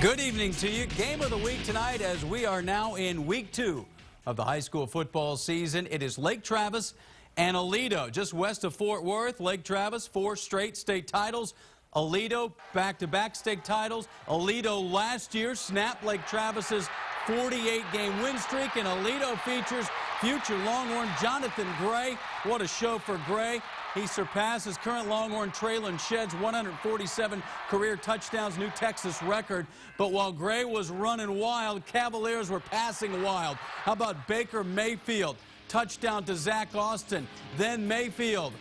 Good evening to you. Game of the week tonight as we are now in week 2 of the high school football season. It is Lake Travis and Alito just west of Fort Worth. Lake Travis, 4 straight state titles. Alito, back-to-back state titles. Alito last year snapped Lake Travis's 48-game win streak, and Alito features future Longhorn Jonathan Gray. What a show for Gray. He surpasses current Longhorn Traylon Shedd's 147 career touchdowns, new Texas record. But while Gray was running wild, Cavaliers were passing wild. How about Baker Mayfield? Touchdown to Zach Austin. Then Mayfield,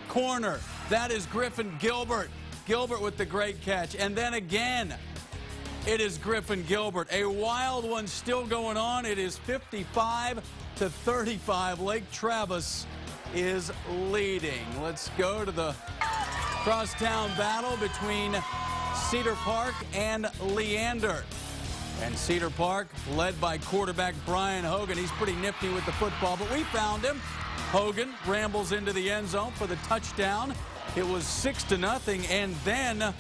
corner. That is Griffin Gilbert. Gilbert with the great catch. And then again, it is Griffin Gilbert. A wild one still going on. It is 55-35. Lake Travis is leading. Let's go to the crosstown battle between Cedar Park and Leander. And Cedar Park led by quarterback Brian Hogan. He's pretty nifty with the football, but we found him. Hogan rambles into the end zone for the touchdown. It was 6-0, and then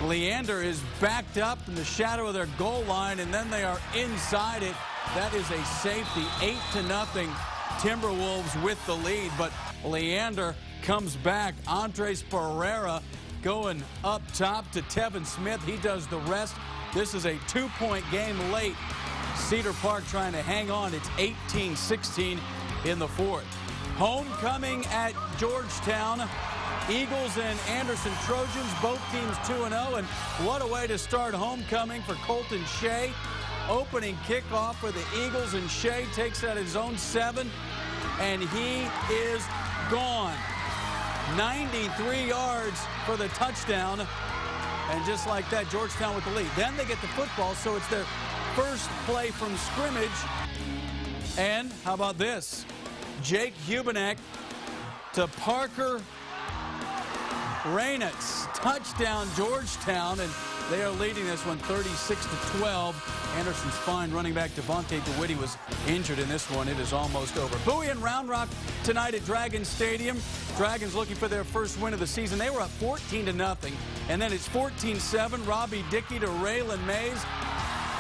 Leander is backed up in the shadow of their goal line, and then they are inside it. That is a safety. 8-0. Timberwolves with the lead, but Leander comes back. Andres Pereira going up top to Tevin Smith. He does the rest. This is a 2-point game late. Cedar Park trying to hang on. It's 18-16 in the fourth. Homecoming at Georgetown. Eagles and Anderson Trojans, both teams 2-0, and what a way to start homecoming for Colton Shea. Opening kickoff for the Eagles, and Shea takes out his own 7, and he is gone. 93 yards for the touchdown, and just like that, Georgetown with the lead. Then they get the football, so it's their first play from scrimmage. And how about this? Jake Hubenek to Parker Reynolds. Touchdown, Georgetown, and they are leading this one 36-12. Anderson's fine running back Devontae DeWitty was injured in this one. It is almost over. Bowie and Round Rock tonight at Dragon Stadium. Dragons looking for their first win of the season. They were up 14-0, and then it's 14-7. Robbie Dickey to Raylan Mays,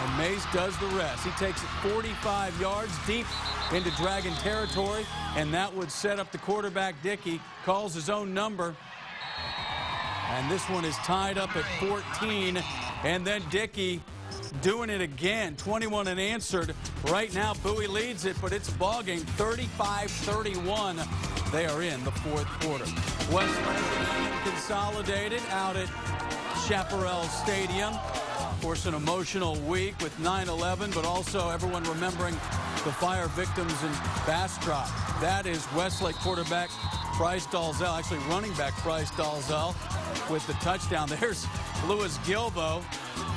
and Mays does the rest. He takes it 45 yards deep into Dragon territory, and that would set up the quarterback. Dickey calls his own number. And this one is tied up at 14. And then Dickey doing it again. 21 unanswered. Right now, Bowie leads it, but it's a ball game. 35-31. They are in the fourth quarter. Westlake consolidated out at Chaparral Stadium. Of course, an emotional week with 9/11, but also everyone remembering the fire victims in Bastrop. That is Westlake quarterback Bryce Dalzell, actually running back Bryce Dalzell with the touchdown. There's Lewis Gilbo.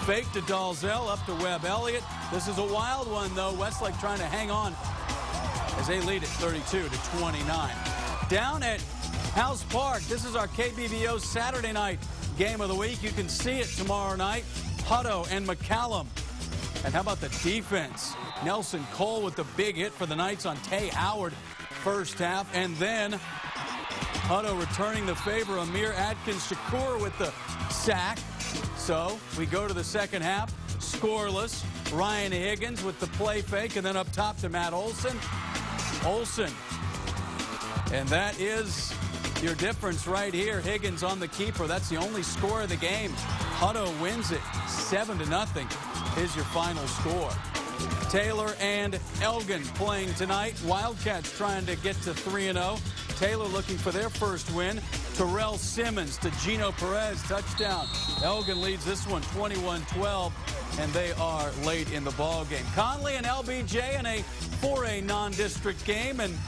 Fake to Dalzell, up to Webb Elliott. This is a wild one, though. Westlake trying to hang on as they lead at 32-29. Down at House Park, this is our KBBO Saturday night game of the week. You can see it tomorrow night. Hutto and McCallum. And how about the defense? Nelson Cole with the big hit for the Knights on Tay Howard first half. And then Hutto returning the favor. Amir Atkins-Shakur with the sack. So we go to the second half. Scoreless. Ryan Higgins with the play fake. And then up top to Matt Olson. And that is your difference right here. Higgins on the keeper. That's the only score of the game. Hutto wins it 7-0 is your final score. Taylor and Elgin playing tonight. Wildcats trying to get to 3-0. Taylor looking for their first win. Terrell Simmons to Gino Perez, touchdown. Elgin leads this one 21-12, and they are late in the ball game. Conley and LBJ in a 4A non-district game, and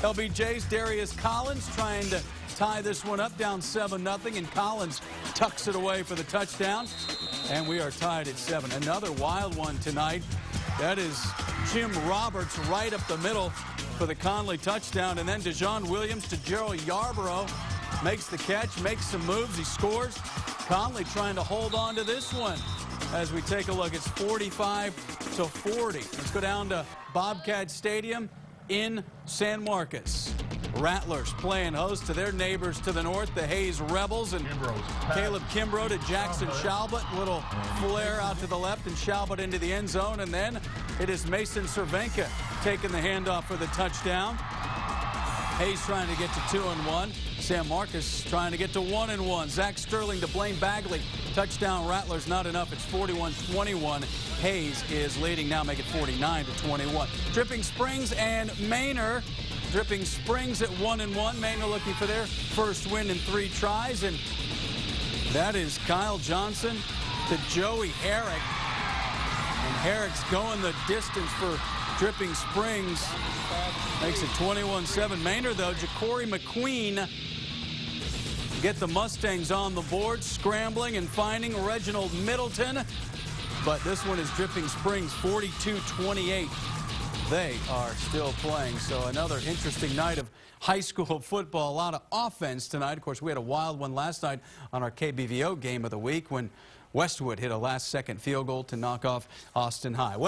LBJ's Darius Collins trying to tie this one up, down 7-0, and Collins tucks it away for the touchdown, and we are tied at 7. Another wild one tonight. That is Jim Roberts right up the middle for the Conley touchdown, and then DeJohn Williams to Gerald Yarborough. Makes the catch, makes some moves, he scores. Conley trying to hold on to this one. As we take a look, it's 45-40. Let's go down to Bobcat Stadium in San Marcos. Rattlers playing host to their neighbors to the north, the Hayes Rebels, and Caleb Kimbrough to Jackson Shalbut. Little flare out to the left and Shalbut into the end zone, and then it is Mason Cervenka taking the handoff for the touchdown. Hayes trying to get to 2-1. Sam Marcus trying to get to 1-1. Zach Sterling to Blaine Bagley. Touchdown Rattlers, not enough. It's 41-21. Hayes is leading now, make it 49-21. Dripping Springs and Manor. Dripping Springs at 1-1. Manor looking for their first win in 3 tries. And that is Kyle Johnson to Joey Herrick. And Herrick's going the distance for Dripping Springs. Makes it 21-7. Manor, though, Ja'Cory McQueen get the Mustangs on the board, scrambling and finding Reginald Middleton. But this one is Dripping Springs 42-28. They are still playing. So another interesting night of high school football. A lot of offense tonight. Of course, we had a wild one last night on our KBVO game of the week when Westwood hit a last-second field goal to knock off Austin High.